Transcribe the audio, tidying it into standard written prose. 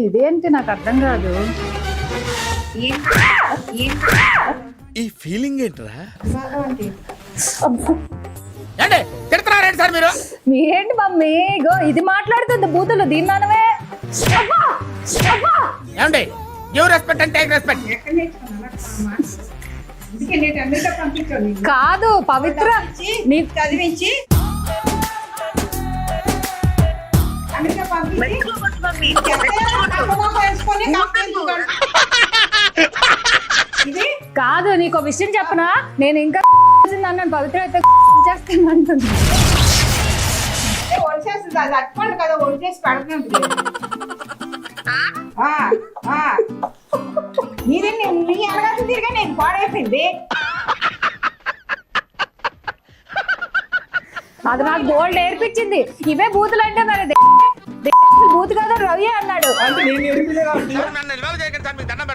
ఇదేంటి నాకు అర్థం కాదు. ఈ ఫీలింగ్ ఏంట్రా? తిడతారేంటి సార్ మీరు? ఏంటి మమ్మీ ఇగో ఇది మాట్లాడుతుంది బూతులు దీన్నానవే. ఏమండి give respect and take respect. కాదు పవిత్ర నీకు చదివించి కాదు నీకు విషయం చెప్పనా, నేను ఇంకా అన్నాను పవిత్ర అయితే చేస్తాను అంటుంది. ఒడిచేస్తుంది అది అట్టుకోండి కదా, ఒడిచేసి పెడుతుంది. నీది నీ ఎలాగ తిరిగా నేను పాడైపోయింది. అది నాకు గోల్డ్ నేర్పించింది. ఇవే బూతులు అంటే మరి బూతు కదా రవి అన్నాడు. నన్ను నిల్వ చేయకండి సార్, మీకు దండం పెడతాను.